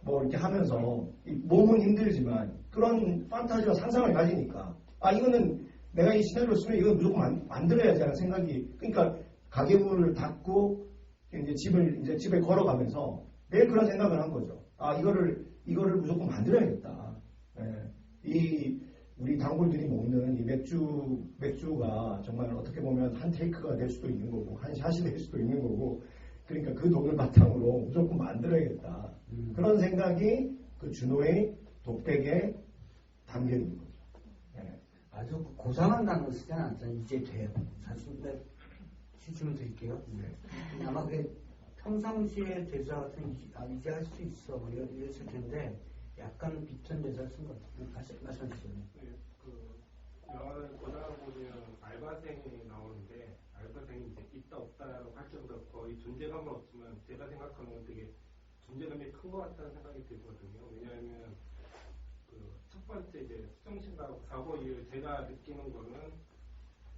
뭐 이렇게 하면서 몸은 힘들지만 그런 판타지와 상상을 가지니까 이거는 내가 이 시나리오를 쓰면 이건 무조건 만들어야지 하는 생각이 그러니까 가게문을 닫고 이제 집에 걸어가면서 매일 그런 생각을 한 거죠. 이거를 무조건 만들어야겠다. 우리 단골들이 먹는 이 맥주가 정말 어떻게 보면 한 테이크가 될 수도 있는 거고 한 샷이 될 수도 있는 거고 그러니까 그 돈을 바탕으로 무조건 만들어야겠다. 그런 생각이 그 준호의 독백에 담겨 있는 거죠. 아주 고상한 단어 쓰지 않았잖아요. 이제 돼요. 사실 근데 시중을 드릴게요. 아마 그게 평상시의 대사 같은 이제 할 수 있어 뭐 이랬을 텐데 약간 비슷한 대사를 쓴 것 같아요. 말씀하시죠. 네, 그 영화를 보다 보면 알바생이 나오는데 알바생이 이제 있다 없다라고 할 정도로 거의 존재감은 없지만 제가 생각하는 건 되게 존재감이 큰 것 같다는 생각이 들거든요. 왜냐하면 그 첫 번째 이제 수정신과 사고 이후 제가 느끼는 거는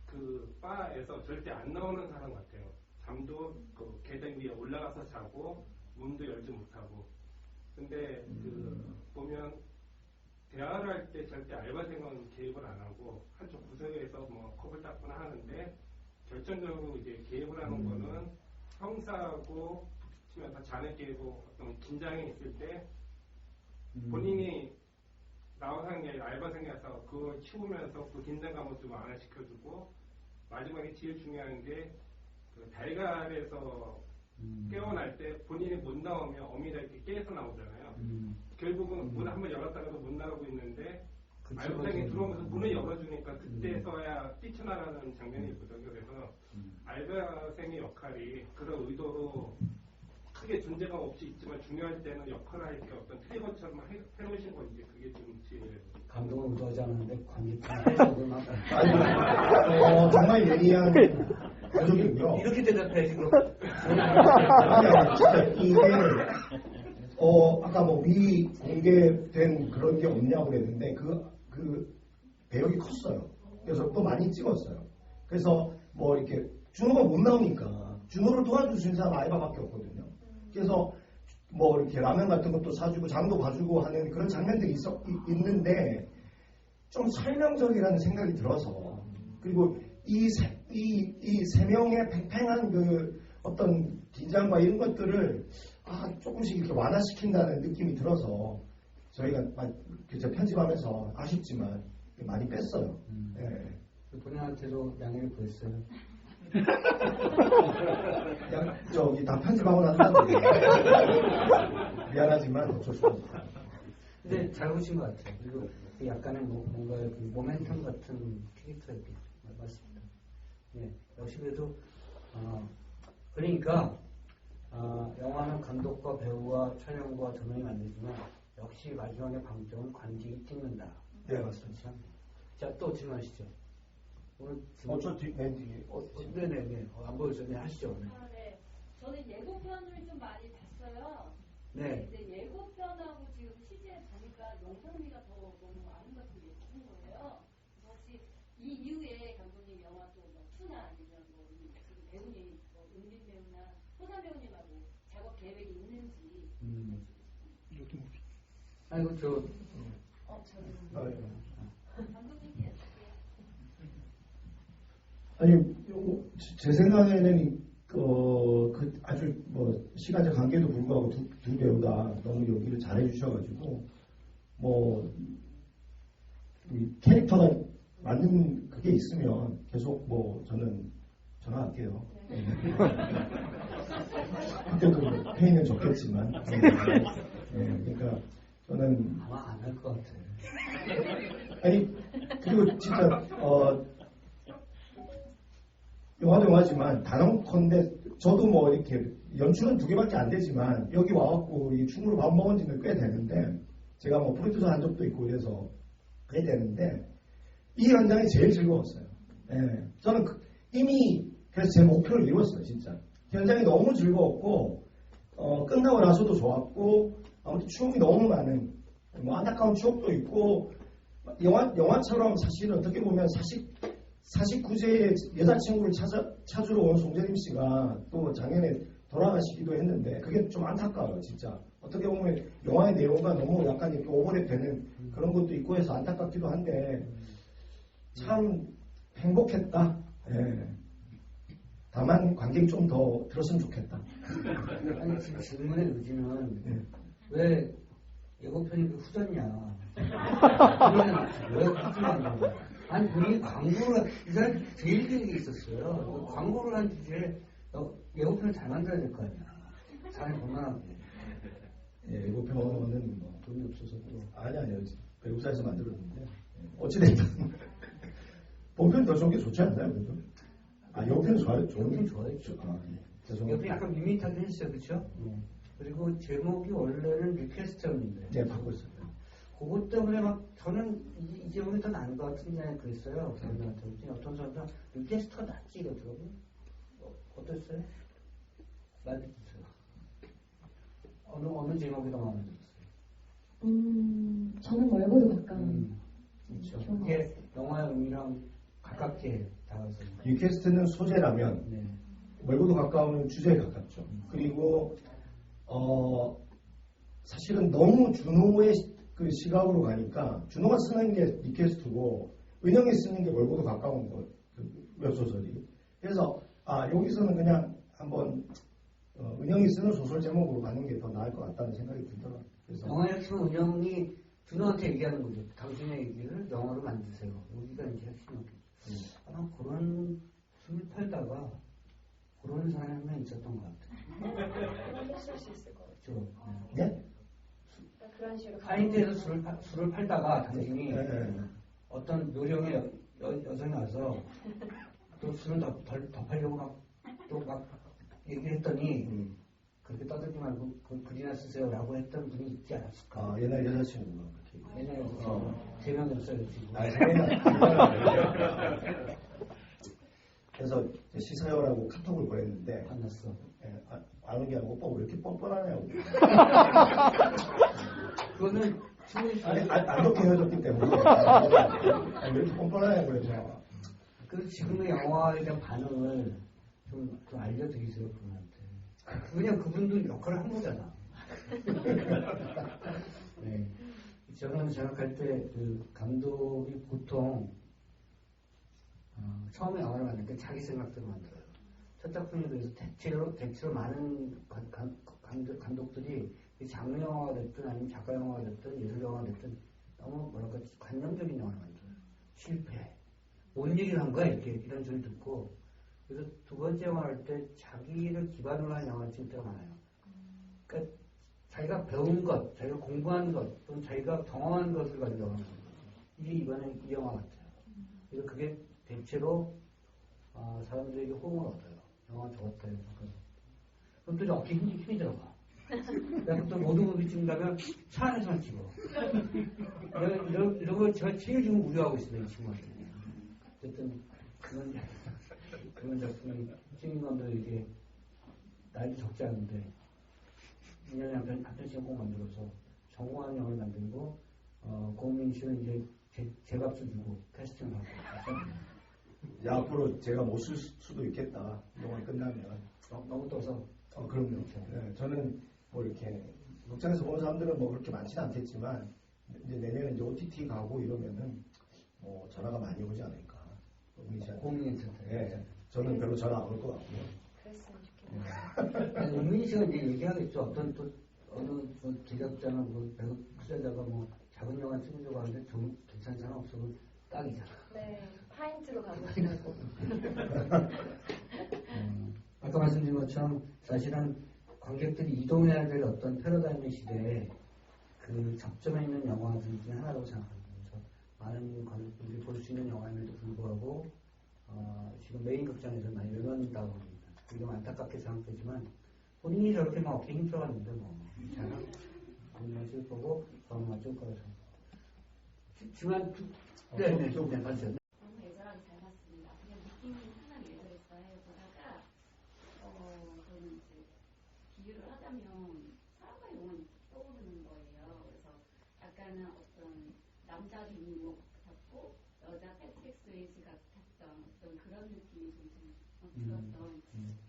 그 바에서 절대 안 나오는 사람 같아요. 잠도 그 계단 위에 올라가서 자고 문도 열지 못하고. 근데 그 보면 대화를 할 때 절대 알바생은 개입을 안 하고 한쪽 구석에서 뭐 컵을 닦거나 하는데 결정적으로 이제 개입을 하는 거는 형사하고 부딪히면서 잔을 깨고 어떤 긴장이 있을 때 본인이 나와서 하는 게 알바생이라서 그걸 치우면서 그 긴장감을 좀 완화시켜주고 마지막에 제일 중요한 게 그 달걀에서 깨어날 때 본인이 못 나오면 어미가 이렇게 깨서 나오잖아요. 결국은 문을 한번 열었다가도 못 나가고 있는데 알바생이 들어오면서 문을 열어주니까 그때서야 뛰쳐나가는 장면이 있거든요. 그래서 알바생의 역할이 그런 의도로 크게 존재감 없이 있지만 중요할 때는 역할을 할 때 어떤 트리거처럼 해놓으신 건지 그게 좀 제일 감독은 의도하지 않았는데 관객들이 해석을 막 정말 예리한 가족이고요. 이렇게 대답해 지금. 진짜 이게 아까 뭐 미공개된 그런 게 없냐고 그랬는데 그 배역이 컸어요. 그래서 또 많이 찍었어요. 그래서 뭐 이렇게 준호가 못 나오니까 준호를 도와줄 수 있는 사람 알바밖에 없거든요. 그래서 뭐 이렇게 라면 같은 것도 사주고 장도 봐주고 하는 그런 장면들이 있는데 좀 설명적이라는 생각이 들어서 그리고 이 세 명의 팽팽한 그 어떤 긴장과 이런 것들을 조금씩 이렇게 완화시킨다는 느낌이 들어서 저희가 편집하면서 아쉽지만 많이 뺐어요. 네. 본인한테도 양해를 구했어요. 저기 다 편집하고 난다는데 미안하지만 어쩔 수 없다. 근데 잘 보신 것 같아요. 그리고 약간의 뭔가 그 모멘텀 같은 캐릭터였기 맞습니다. 예, 역시 그래도 그러니까 영화는 감독과 배우와 촬영과 조명이 만들지만 역시 마지막에 방점은 관객이 찍는다. 네, 맞습니다. 자, 또 질문하시죠. 오늘 저 뒤에 네네네. 안 보여서 네, 하시죠. 네. 저는 예고편을 좀 많이 봤어요. 네. 근데 예고편하고 지금 CG에 보니까 영상미가 더 너무 아름답고 예쁜 거예요. 혹시 이 이후에 감독님 영화 또뭐 투나 아니면 뭐 지금 배우님, 뭐 은빈 배우나 호산 배우님하고 작업 계획이 있는지. 아이고 저는 감독님께 아니, 제 생각에는 그 아주 뭐 시간적 관계도 불구하고 두 배우 다 너무 연기를 잘해 주셔가지고 뭐 이 캐릭터가 맞는 그게 있으면 계속 뭐 저는 전화할게요. 그때도 페이는 적겠지만. 그러니까 저는 아마 안 할 것 같아요. 아니 그리고 진짜 영화도 영화지만 단언컨대 저도 뭐 이렇게 연출은 2개밖에 안 되지만 여기 와갖고 이 춤으로 밥 먹은 지는 꽤 되는데 제가 뭐 프로듀서 한 적도 있고 이래서 꽤 되는데 이 현장이 제일 즐거웠어요. 저는 이미 그래서 제 목표를 이뤘어요. 진짜 현장이 너무 즐거웠고 끝나고 나서도 좋았고 아무튼 추억이 너무 많은 뭐 안타까운 추억도 있고 영화처럼 사실 어떻게 보면 49세의 여자친구를 찾으러 온 송재림 씨가 또 작년에 돌아가시기도 했는데 그게 좀 안타까워요. 진짜 어떻게 보면 영화의 내용과 너무 약간 이렇게 오버랩 되는 그런 것도 있고 해서 안타깝기도 한데 참 행복했다. 다만 관객이 좀 더 들었으면 좋겠다. 아니 지금 질문의 의지는 왜 예고편이 후졌냐? 왜 후졌냐? 아니 본인이 광고를 이 사람 제일 길게 있었어요. 광고를 한 주제에 예고편을 잘 만들어야 될 거 아니야. 사람이 볼만하게. 예고편은 뭐 돈이 없어서 또 아니요 배우사에서 만들었는데 어찌됐든 본편 더 좋은 게 좋지 않나요? 그래도? 예고편 좋아요. 예고편 좋아요. 죄송합니다. 예고편 약간 밋밋하긴 했어요, 그렇죠? 그리고 제목이 원래는 리퀘스트였는데. 네, 바꿨어요. 그것 때문에 막 저는 이 제목이 더 나은 것 같은데 그랬어요. 사람들한테. 어떤 사람들은 리퀘스트가 낫지 이러더라고요. 어땠어요? 말해주세요. 어느 제목이 더 마음에 들었어요? 저는 멀고도 가까운. 그렇죠. 그게 영화의 의미랑 가깝게 다가서. 리퀘스트는 소재라면 멀고도 가까운 주제에 가깝죠. 그리고 사실은 너무 준호의 그 시각으로 가니까 준호가 쓰는 게 리퀘스트고 은영이 쓰는 게 멀고도 가까운 것, 그 웹소설이. 그래서 여기서는 그냥 한번 은영이 쓰는 소설 제목으로 가는 게 더 나을 것 같다는 생각이 들더라고요. 그래서 영화에 치면 은영이 준호한테 얘기하는 거죠. 당신의 얘기를 영화로 만드세요. 여기가 이제 핵심이었겠죠. 아마 그런 술을 팔다가 그런 사람이 한 명 있었던 것 같아요. 했을 수 있을 것 같아요. 그렇죠. 네? 그런 식으로 파인트에서 술을 팔다가 당신이 어떤 요령의 여성이 와서 또 술을 더 팔려고 막 얘기를 했더니 그렇게 떠들지 말고 글이나 쓰세요라고 했던 분이 있지 않았을까. 옛날 여자친구가 그렇게. 옛날에 3명이었어요 지금. 그래서 시사요라고 카톡을 보냈는데 만났어. 아는 게 아니고 오빠 왜 이렇게 뻔뻔하냐고. 그거는 충분히 안 좋게 헤어졌기 때문에 왜 이렇게 뻔뻔하냐고 그래서. 그 지금의 영화에 대한 반응을 좀 알려드리세요 그분한테. 그냥 그분도 역할을 한 거잖아. 네. 저는 생각할 때 그 감독이 보통 처음에 영화를 만들 때 자기 생각대로 만들어요. 첫 작품에 대해서 대체로 많은 감독들이 장르 영화가 됐든 아니면 작가 영화가 됐든 예술 영화가 됐든 너무 뭐랄까 관념적인 영화를 만들어요. 실패. 뭔 얘기를 한 거야 이런 소리 듣고. 그래서 두 번째 영화 할 때 자기를 기반으로 한 영화를 찍을 때가 많아요. 그러니까 자기가 배운 것, 자기가 공부한 것, 또는 자기가 경험한 것을 가지고 영화를 만드는 거죠. 이게 이번에 이 영화 같아요. 그래서 그게 대체로 사람들에게 호응을 얻어요. 영화 좋았다 해서. 그럼 또 어깨 힘이 들어가. 내가 또 모든 movie 찍는다면 차 안에서만 찍어. 이런 걸 제가 제일 지금 우려하고 있습니다. 이 친구한테. 어쨌든 그런 작품이 찍는 감독에게 나이도 적지 않은데 1년에 한 편씩 꼭 만들어서 성공한 영화를 만들고 고은민 씨는 이제 제값을 주고 캐스팅을 하고. 야, 앞으로 제가 못 쓸 수도 있겠다. 영화 끝나면. 너무 떠서. 그럼요. 네, 저는 뭐 이렇게 극장에서 보는 사람들은 뭐 그렇게 많지는 않겠지만 이제 내년에 이제 OTT 가고 이러면은 뭐 전화가 많이 오지 않을까. 은민 씨한테. 고민했었어요. 예, 저는 별로 전화 안 올 것 같고요. 그랬으면 좋겠네요. 은민이 씨가 이제 얘기하겠죠. 어떤 또 어느 뭐 제작자나 뭐 배우 투자자가 뭐 작은 영화 찍으려고 하는데 좀 괜찮은 사람 없으면 딱이잖아. 네, 파인트로 가보시라고. 아까 말씀드린 것처럼 사실은 관객들이 이동해야 될 어떤 패러다임의 시대에 그 접점에 있는 영화들 중에 하나라고 생각합니다. 그래서 많은 관객들이 볼 수 있는 영화임에도 불구하고 지금 메인 극장에서 많이 외면다고 합니다. 그게 안타깝게 생각되지만 본인이 저렇게 막 어깨 힘들어갔는데 뭐 괜찮아. 본인은 쓸 거고 저는 쓸 거라서. 지만 네, 좀 괜찮죠. 너무 애절하게 잘 봤습니다. 그냥 느낌이 하나 애절했어요. 보다가 저는 이제 비유를 하자면 사람과 영혼이 떠오르는 거예요. 그래서 약간은 어떤 남자 주인공 같았고 여자 패트릭 스웨이지 같았던 어떤 그런 느낌이 좀 들었던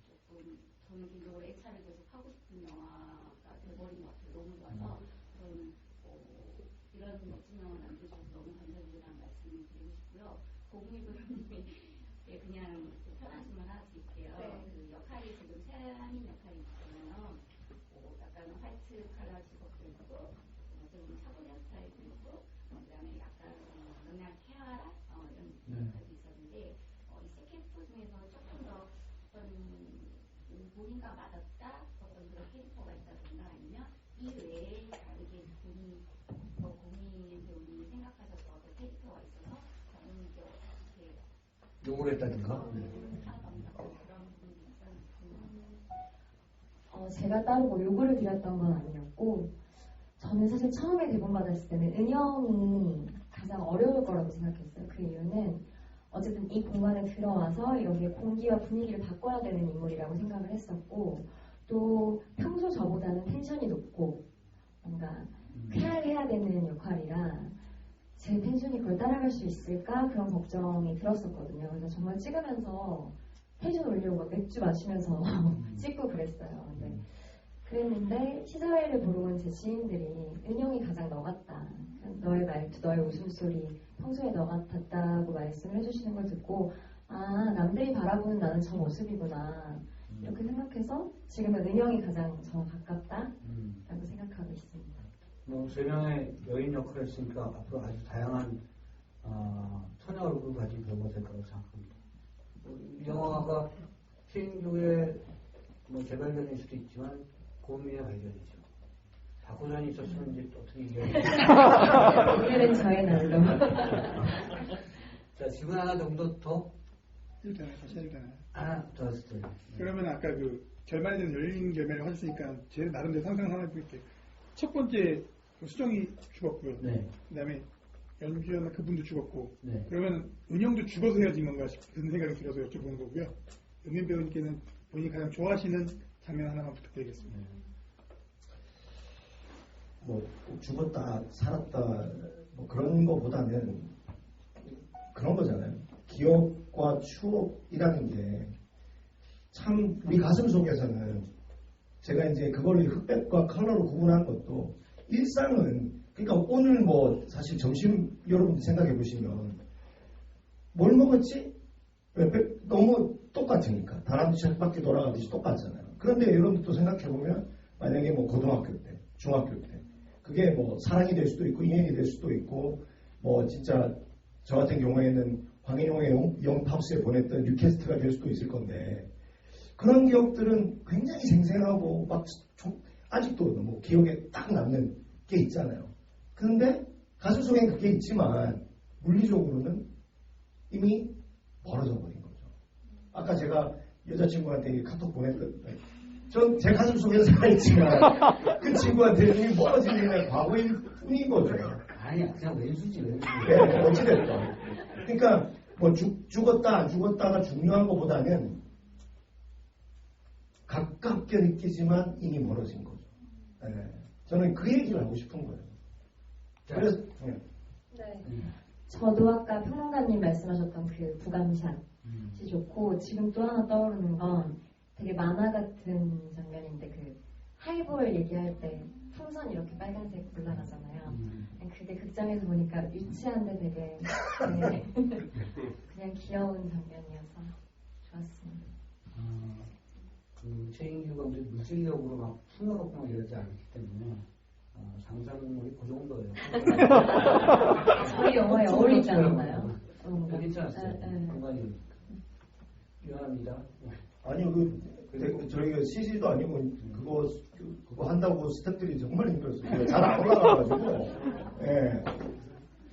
조금 저는 개인적으로 애착을 계속 하고 싶은 영화가 돼버린 것 같아요. 너무 좋아서 저는 이런 멋진 영화 만드셔서 너무 감사드리다는 말씀을 드리고 싶고요. 고궁희 배우님이 그냥 편하신 말 하나 드릴게요. 네. 그 역할이 지금 태양인 역할이 있잖아요. 약간 화이트 칼라 직업도 있고 좀 차분한 스타일도 있고 그다음에 약간 능력해와라 이런 역할도 있었는데 이 세캐릭터 중에서 조금 더 어떤 본인과 맞았다 어떤 그런 캐릭터가 있다든가 아니면 이 외에 다르게 본인 고민 배우님이 생각하셨던 그 캐릭터가 있어서 저는 이제 어떻게 욕을 했다든가. 제가 따로 뭐 요구를 드렸던 건 아니었고 저는 사실 처음에 대본 받았을 때는 은영이 가장 어려울 거라고 생각했어요. 그 이유는 어쨌든 이 공간에 들어와서 이렇게 공기와 분위기를 바꿔야 되는 인물이라고 생각을 했었고 또 평소 저보다는 텐션이 높고 뭔가 쾌활 해야 되는 역할이라 제 텐션이 그걸 따라갈 수 있을까 그런 걱정이 들었었거든요. 그래서 정말 찍으면서 텐션 올리려고 막 맥주 마시면서 찍고 그랬어요. 근데 그랬는데 시사회를 보러 온 제 지인들이 은영이 가장 너 같다. 너의 말투, 너의 웃음소리 평소에 너 같았다고 말씀을 해주시는 걸 듣고 아 남들이 바라보는 나는 저 모습이구나 이렇게 생각해서 지금은 은영이 가장 저 가깝다라고 생각하고 있습니다. 뭐 3명의 여인 역할을 했으니까 앞으로 아주 다양한 처녀 얼굴을 가진 배우가 될 거라고 생각합니다. 이 영화가 신규의 뭐 재발견일 수도 있지만 고민의 발견이죠. 박호선이 있었으면 이제 어떻게 얘기하지? 오늘은 저의 날로. 자, 질문 하나 정도 더? 일단은 다시 해야 되나요? 하나 더 했어요. 그러면 아까 그 결말에 대한 열린 결말을 하셨으니까 제 나름대로 상상 하나 해볼게요. 첫 번째 수정이 죽었고요. 네. 그다음에 연주연 그분도 죽었고. 네. 그러면 은영도 죽어서 헤어진 건가 싶은 생각이 들어서 여쭤보는 거고요. 은민 배우님께는 본인이 가장 좋아하시는 장면 하나만 부탁드리겠습니다. 뭐 죽었다 살았다 뭐 그런 거보다는 그런 거잖아요. 기억과 추억이라는 게 참 우리 가슴 속에서는 제가 이제 그걸 흑백과 컬러로 구분한 것도 일상은 그러니까 오늘 뭐 사실 점심 여러분들 생각해 보시면 뭘 먹었지? 너무 똑같으니까 다람쥐 쳇바퀴 돌아가듯이 똑같잖아요. 그런데 여러분들 또 생각해 보면 만약에 뭐 고등학교 때, 중학교 때 그게 뭐 사랑이 될 수도 있고 인연이 될 수도 있고 뭐 진짜 저 같은 경우에는 황인용의 영파우스에 보냈던 뉴캐스트가 될 수도 있을 건데 그런 기억들은 굉장히 생생하고 막 아직도 뭐 기억에 딱 남는 게 있잖아요. 그런데 가슴 속엔 그게 있지만 물리적으로는 이미 멀어져 버린 거죠. 아까 제가 여자친구한테 카톡 보냈던 전 제 가슴 속에는 살아있지만 그 친구한테 이미 멀어진 게 과거일 뿐인 거죠. 아니야, 그냥 왼수지, 왼수. 네, 어찌됐든. 그러니까 뭐 죽었다 안 죽었다가 중요한 것보다는 가깝게 느끼지만 이미 멀어진 거죠. 네, 저는 그 얘기를 하고 싶은 거예요. 그래서 네. 저도 아까 평론가님 말씀하셨던 그 부감샷이 좋고 지금 또 하나 떠오르는 건 되게 만화 같은 장면인데 그 하이볼 얘기할 때 풍선 이렇게 빨간색 올라가잖아요. 그게 극장에서 보니까 유치한데 되게 네. 그냥 귀여운 장면이어서 좋았습니다. 최인규 감독이 물질력으로 막 풍요롭고 막 이러지 않기 때문에 상상력이 그 정도예요. 저희 영화에 어울리지 않았나요? 괜찮았어요. 공간이 미안합니다. 아니요, 저희가 CG도 아니고 그거 한다고 스태프들이 정말 힘들었어요. 잘 안 올라가가지고. 예.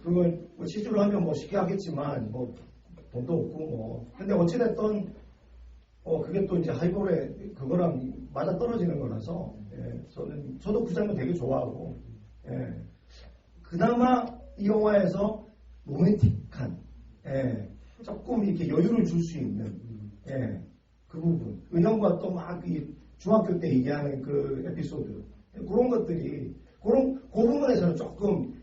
그걸 뭐 CG로 하면 뭐 쉽게 하겠지만 뭐 돈도 없고 뭐. 근데 어찌됐든 그게 또 이제 하이볼에 그거랑 맞아 떨어지는 거라서 예. 저도 그 장면 되게 좋아하고. 예. 그나마 이 영화에서 로맨틱한 조금 이렇게 여유를 줄 수 있는 그 부분. 은영과 또 막 중학교 때 얘기하는 그 에피소드. 그런 것들이, 그 부분에서는 조금,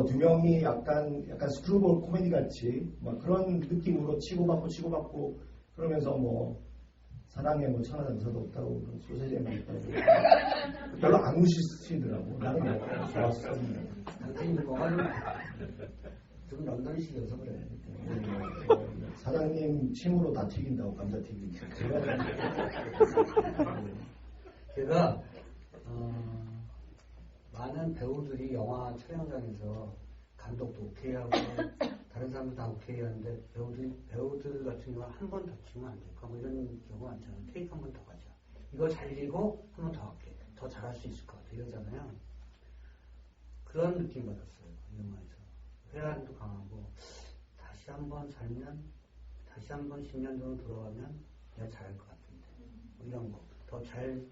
두 명이 약간 스크루볼 코미디 같이, 막 그런 느낌으로 치고받고, 그러면서 뭐, 사랑에 뭐 천하장사도 없다고, 소세지에만 있다고. 별로 안 우시더라고. 나는 뭐, 좋았었는데. 당신 영화는 좀 런던식이어서 그래. 사장님 침으로 다 튀긴다고 감자튀김. 제가 많은 배우들이 영화 촬영장에서 감독도 오케이 하고 다른 사람도 다 오케이 하는데 배우들 같은 경우는 한 번 더 치면 안 될까 뭐 이런 경우가 많잖아요. 테이크 한 번 더 가자. 이거 잘리고 한 번 더 할게. 더 잘할 수 있을 것 같아. 이러잖아요. 그런 느낌 받았어요. 이 영화에서. 회한도 강하고 다시 한번 살면 다시 한번 10년 전으로 돌아가면 내가 잘할 것 같은데 뭐 이런 거 더 잘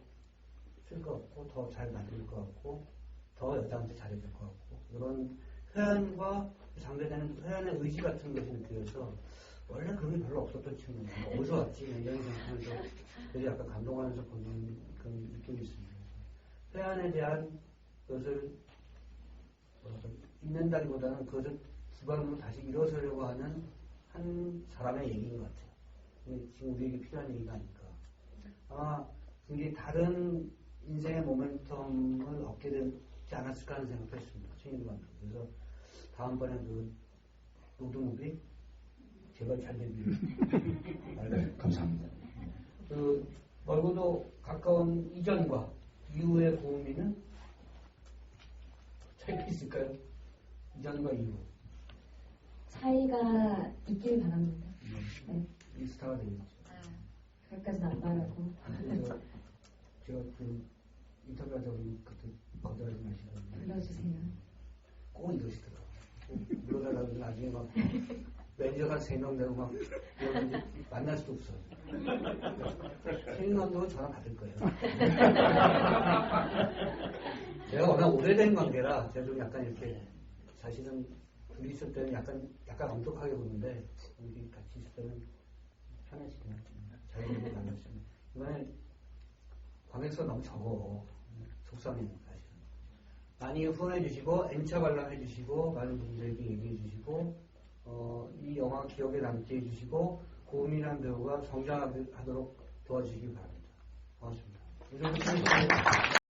쓸 것 같고 더 잘 만들 것 같고 더 여자한테 잘해줄 것 같고 이런 회한과 상대되는 회한의 의지 같은 것이 느껴져서 원래 그런 게 별로 없었던 친구인데 어디서 왔지 이런 생각하면서 되게 약간 감동하면서 보는 그런 느낌이 있습니다. 회한에 대한 것을 잊는다기보다는 그것을 기반으로 다시 일어서려고 하는 한 사람의 얘기인 것 같아요. 근데 지금 우리에게 필요한 얘기가 아닐까. 아마 굉장히 다른 인생의 모멘텀을 얻게 되지 않았을까 하는 생각도 했습니다. 최인규 감독. 그래서 다음번에 그 로드무비 제발 잘 되기를. 네, 감사합니다. 그 멀고도 가까운 이전과 이후의 고음이는 차이가 있을까요? 이전과 이후. 차이가 있길 바랍니다. 네. 스타가 되겠죠. 거기까지는 안 바라고. 제가 그 인터뷰하다 보니 그때 거절하지 마시더라고요. 불러주세요. 꼭 이러시더라고요. 이러다가 나중에 막 매니저가 3명 되고 막 이러는데 만날 수도 없어. 최인 감독은 전화 받을 거예요. 제가 워낙 오래된 관계라 제가 좀 약간 이렇게 사실은 둘이 있을 때는 약간 엄격하게 보는데 우리 같이 있을 때는 편해지긴 하죠. 자유롭게 만났습니다. 이번에 관객수가 너무 적어. 속상해요, 사실은. 많이 후원해 주시고, N차 관람해 주시고, 많은 분들에게 얘기해 주시고, 이 영화 기억에 남게 해 주시고, 고민한 배우가 성장하도록 도와주시기 바랍니다. 고맙습니다.